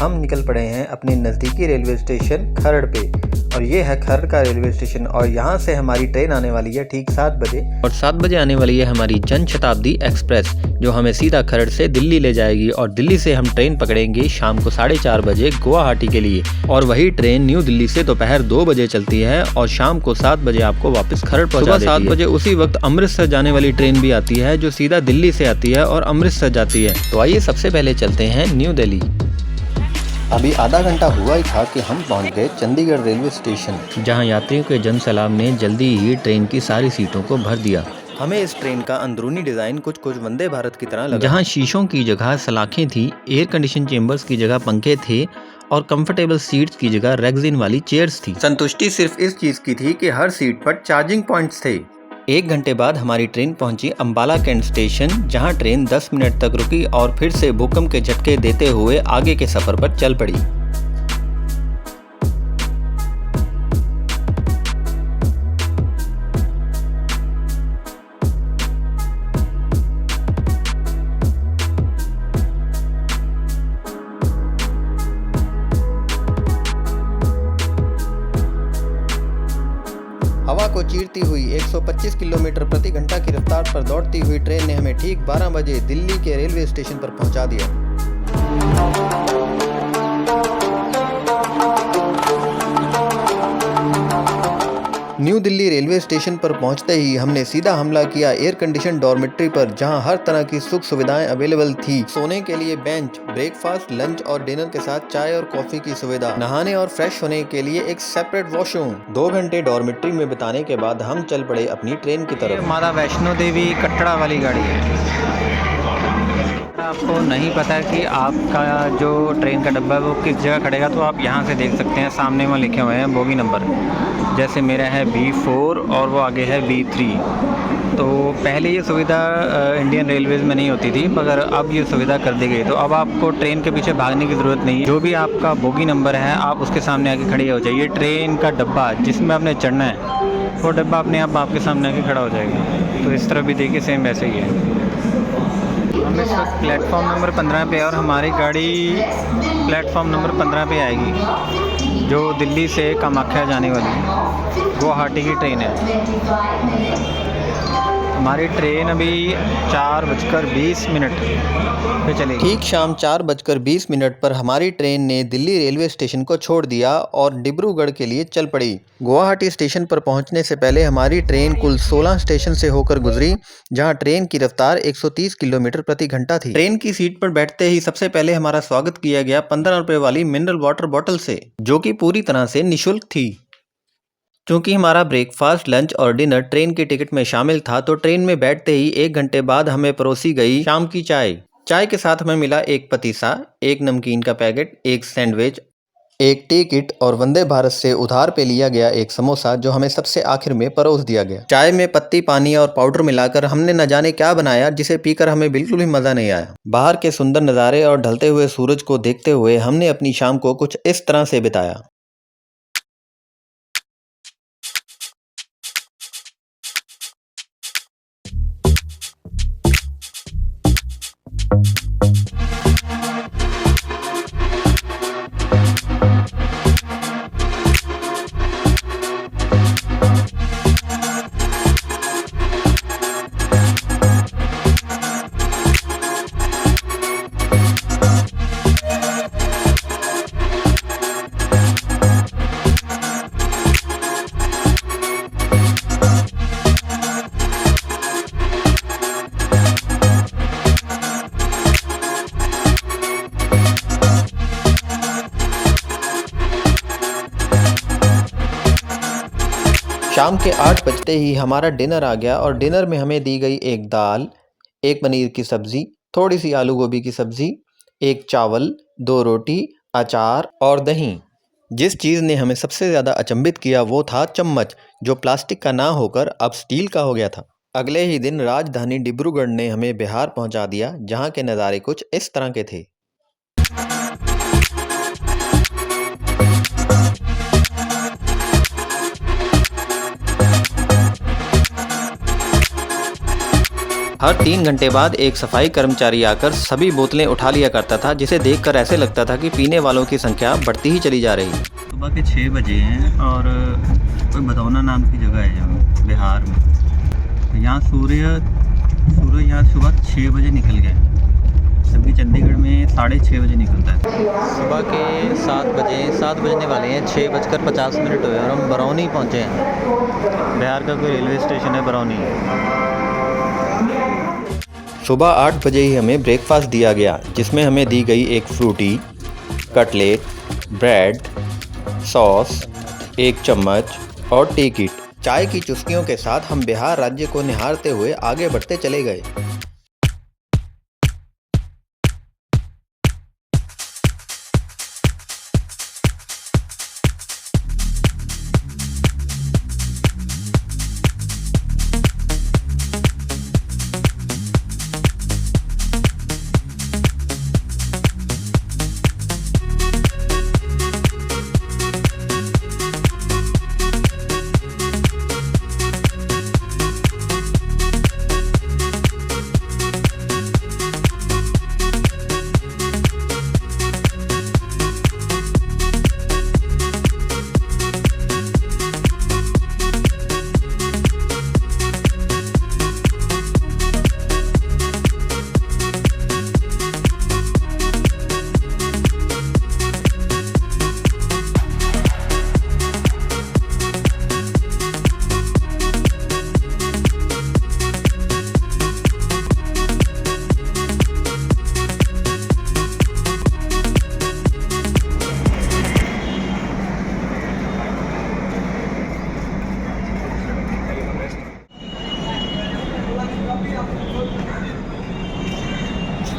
हम निकल पड़े हैं अपने नज़दीकी रेलवे स्टेशन खरड़ पे। और ये है खरड़ का रेलवे स्टेशन और यहाँ से हमारी ट्रेन आने वाली है ठीक 7 बजे। और 7 बजे आने वाली है हमारी जन शताब्दी एक्सप्रेस जो हमें सीधा खरड़ से दिल्ली ले जाएगी। और दिल्ली से हम ट्रेन पकड़ेंगे शाम को 4:30 बजे गुवाहाटी के लिए। और वही ट्रेन न्यू दिल्ली से दोपहर 2 बजे चलती है और शाम को 7 बजे आपको वापस खरड़ पहुँचा देती है। 7 बजे उसी वक्त अमृतसर जाने वाली ट्रेन भी आती है जो सीधा दिल्ली से आती है और अमृतसर जाती है। तो आइए सबसे पहले चलते हैं न्यू दिल्ली। अभी आधा घंटा हुआ ही था कि हम पहुंच गए चंडीगढ़ रेलवे स्टेशन, जहां यात्रियों के जन सैलाब ने जल्दी ही ट्रेन की सारी सीटों को भर दिया। हमें इस ट्रेन का अंदरूनी डिजाइन कुछ वंदे भारत की तरह लगा, जहां शीशों की जगह सलाखें थी, एयर कंडीशन चेंबर्स की जगह पंखे थे और कंफर्टेबल सीट्स की जगह रेक्सिन वाली चेयर्स थी। संतुष्टि सिर्फ इस चीज की थी कि हर सीट पर चार्जिंग पॉइंट्स थे। 1 घंटे बाद हमारी ट्रेन पहुंची अंबाला कैंट स्टेशन, जहां ट्रेन 10 मिनट तक रुकी और फिर से भूकंप के झटके देते हुए आगे के सफर पर चल पड़ी। हवा को चीरती हुई 125 किलोमीटर प्रति घंटा की रफ्तार पर दौड़ती हुई ट्रेन ने हमें ठीक 12 बजे दिल्ली के रेलवे स्टेशन पर पहुंचा दिया। न्यू दिल्ली रेलवे स्टेशन पर पहुंचते ही हमने सीधा हमला किया एयर कंडीशन डॉर्मेट्री पर, जहां हर तरह की सुख सुविधाएं अवेलेबल थी। सोने के लिए बेंच, ब्रेकफास्ट, लंच और डिनर के साथ चाय और कॉफी की सुविधा, नहाने और फ्रेश होने के लिए एक सेपरेट वॉशरूम। 2 घंटे डॉर्मेट्री में बिताने के बाद हम चल पड़े अपनी ट्रेन की तरफ। माता वैष्णो देवी कटरा वाली गाड़ी है। आपको नहीं पता कि आपका जो ट्रेन का डब्बा है वो किस जगह खड़ेगा, तो आप यहाँ से देख सकते हैं। सामने में लिखे हुए हैं बोगी नंबर, जैसे मेरा है B4 और वो आगे है B3। तो पहले ये सुविधा इंडियन रेलवेज़ में नहीं होती थी, मगर अब ये सुविधा कर दी गई। तो अब आपको ट्रेन के पीछे भागने की ज़रूरत नहीं है। जो भी आपका बोगी नंबर है आप उसके सामने आके खड़े हो जाइए। ट्रेन का डब्बा जिसमें आपने चढ़ना है वो डब्बा अपने आप आपके सामने आके खड़ा हो जाएगा। तो इस तरह भी देखिए सेम वैसे ही है। हम इस वक्त प्लेटफॉर्म नंबर 15 पे और हमारी गाड़ी प्लेटफॉर्म नंबर 15 पे आएगी, जो दिल्ली से कामाख्या जाने वाली गुवाहाटी की ट्रेन है। हमारी ट्रेन अभी 4:20 पे चलेगी। ठीक शाम 4:20 पर हमारी ट्रेन ने दिल्ली रेलवे स्टेशन को छोड़ दिया और डिब्रूगढ़ के लिए चल पड़ी। गुवाहाटी स्टेशन पर पहुंचने से पहले हमारी ट्रेन कुल 16 स्टेशन से होकर गुजरी, जहां ट्रेन की रफ्तार 130 किलोमीटर प्रति घंटा थी। ट्रेन की सीट पर बैठते ही सबसे पहले हमारा स्वागत किया गया 15 रुपए वाली मिनरल वाटर बॉटल से, जो कि पूरी तरह से निःशुल्क थी। क्योंकि हमारा ब्रेकफास्ट, लंच और डिनर ट्रेन के टिकट में शामिल था, तो ट्रेन में बैठते ही 1 घंटे बाद हमें परोसी गई शाम की चाय। चाय के साथ हमें मिला एक पतीसा, एक नमकीन का पैकेट, एक सैंडविच, एक टी किट और वंदे भारत से उधार पे लिया गया एक समोसा, जो हमें सबसे आखिर में परोस दिया गया। चाय में पत्ती, पानी और पाउडर मिलाकर हमने न जाने क्या बनाया, जिसे पीकर हमें बिल्कुल भी मजा नहीं आया। बाहर के सुंदर नज़ारे और ढलते हुए सूरज को देखते हुए हमने अपनी शाम को कुछ इस तरह से बिताया। शाम के 8 बजते ही हमारा डिनर आ गया और डिनर में हमें दी गई एक दाल, एक पनीर की सब्जी, थोड़ी सी आलू गोभी की सब्जी, एक चावल, 2 रोटी, अचार और दही। जिस चीज़ ने हमें सबसे ज़्यादा अचंभित किया वो था चम्मच, जो प्लास्टिक का ना होकर अब स्टील का हो गया था। अगले ही दिन राजधानी डिब्रूगढ़ ने हमें बिहार पहुंचा दिया, जहां के नज़ारे कुछ इस तरह के थे। हर 3 घंटे बाद एक सफाई कर्मचारी आकर सभी बोतलें उठा लिया करता था, जिसे देखकर ऐसे लगता था कि पीने वालों की संख्या बढ़ती ही चली जा रही है। सुबह के 6 बजे हैं और कोई बदौना नाम की जगह है यहाँ बिहार में। यहाँ सूर्य यहाँ सुबह 6 बजे निकल गया, जबकि चंडीगढ़ में 6:30 बजे निकलता है। सुबह के 7 बजने वाले हैं, 6:50 हुए और हम बरौनी पहुँचे हैं। बिहार का कोई रेलवे स्टेशन है बरौनी। सुबह 8 बजे ही हमें ब्रेकफास्ट दिया गया, जिसमें हमें दी गई एक फ्रूटी, कटलेट, ब्रेड, सॉस, एक चम्मच और टी किट। चाय की चुस्कियों के साथ हम बिहार राज्य को निहारते हुए आगे बढ़ते चले गए।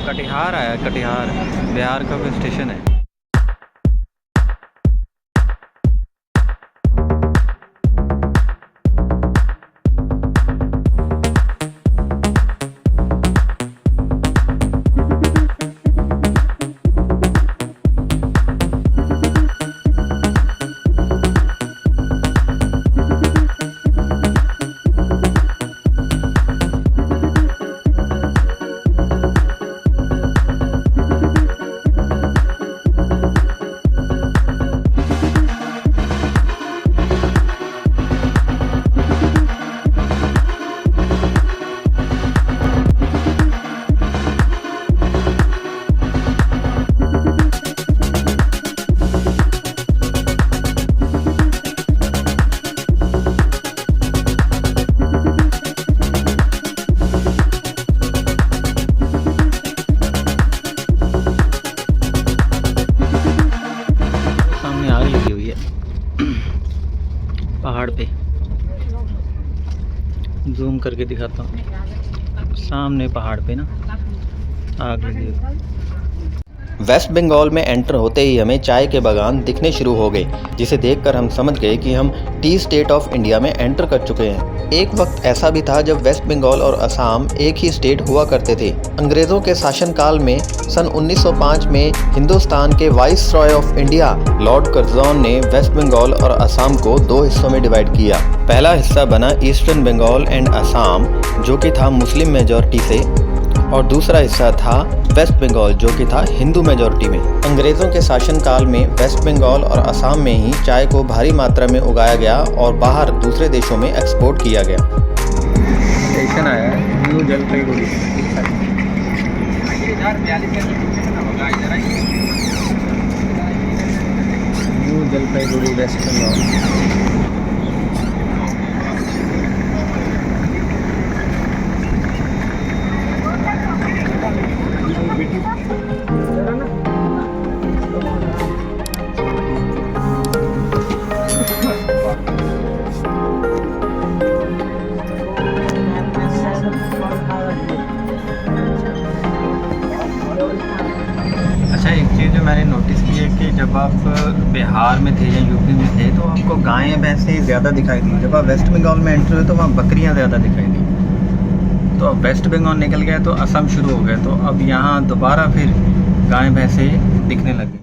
कटिहार आया, कटिहार बिहार का कोई स्टेशन है। पहाड़ पे जूम करके दिखाता हूँ, सामने पहाड़ पे ना आग लगी हुई। वेस्ट बंगाल में एंटर होते ही हमें चाय के बागान दिखने शुरू हो गए, जिसे देखकर हम समझ गए कि हम टी स्टेट ऑफ इंडिया में एंटर कर चुके हैं। एक वक्त ऐसा भी था जब वेस्ट बंगाल और असम एक ही स्टेट हुआ करते थे। अंग्रेज़ों के शासनकाल में सन 1905 में हिंदुस्तान के viceroy of India Lord Curzon ने वेस्ट बंगाल और असम को 2 हिस्सों में डिवाइड किया। पहला हिस्सा बना ईस्टर्न बंगाल एंड असम, जो कि था मुस्लिम मेजॉरिटी से, और दूसरा हिस्सा था वेस्ट बंगाल, जो कि था हिंदू मेजॉरिटी में। अंग्रेज़ों के शासनकाल में वेस्ट बंगाल और असम में ही चाय को भारी मात्रा में उगाया गया और बाहर दूसरे देशों में एक्सपोर्ट किया गया। स्टेशन आया है New Jalpaiguri. New Jalpaiguri West Bengal. अच्छा, एक चीज़ जो मैंने नोटिस की है कि जब आप बिहार में थे या यूपी में थे तो आपको गायें भैंसें ज़्यादा दिखाई दी। जब आप वेस्ट बंगाल में एंटर हुए तो वहाँ बकरियाँ ज़्यादा दिखाई दी। तो अब वेस्ट बंगाल निकल गया तो असम शुरू हो गया, तो अब यहाँ दोबारा फिर गायें भैंसें दिखने लगी।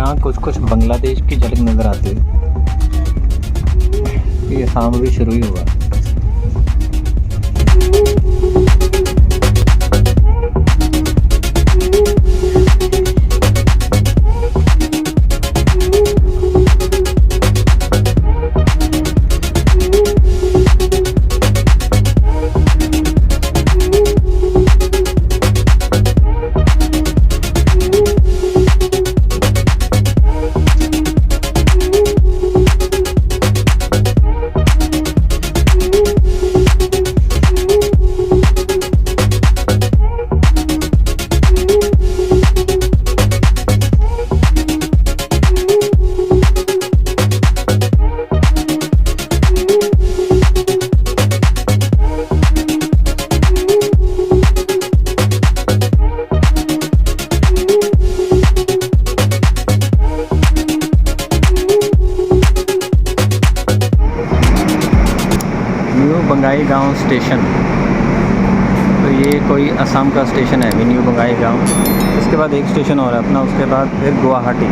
यहाँ कुछ कुछ बांग्लादेश की झलक नज़र आती है। ये शाम भी शुरू ही हुआ। न्यू बंगाई गांव स्टेशन, तो ये कोई असम का स्टेशन है अभी न्यू बंगाई गांव। इसके बाद एक स्टेशन और है अपना, उसके बाद फिर गुवाहाटी।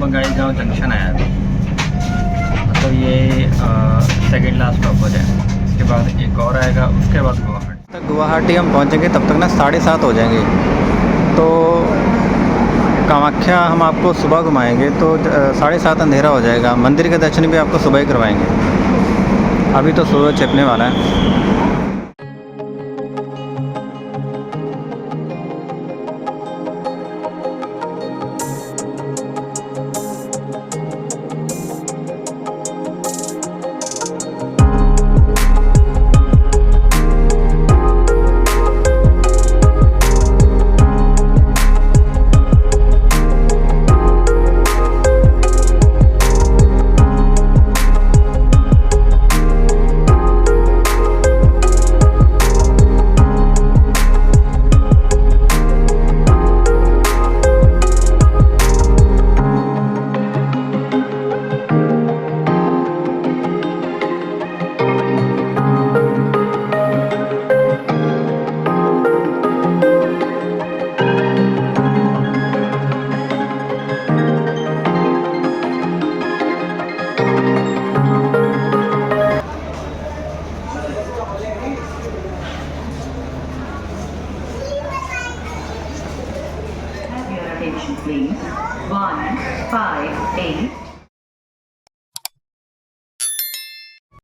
बंगाईगांव जंक्शन है अभी, मतलब ये सेकंड लास्ट स्टॉप हो जाए। इसके बाद एक और आएगा, उसके बाद गुवाहाटी। तक गुवाहाटी हम पहुंचेंगे तब तक ना 7:30 हो जाएंगे। तो कामाख्या हम आपको सुबह घुमाएंगे तो 7:30 अंधेरा हो जाएगा। मंदिर के दर्शन भी आपको सुबह ही करवाएंगे। अभी तो सूरज छिपने वाला है। Please. 158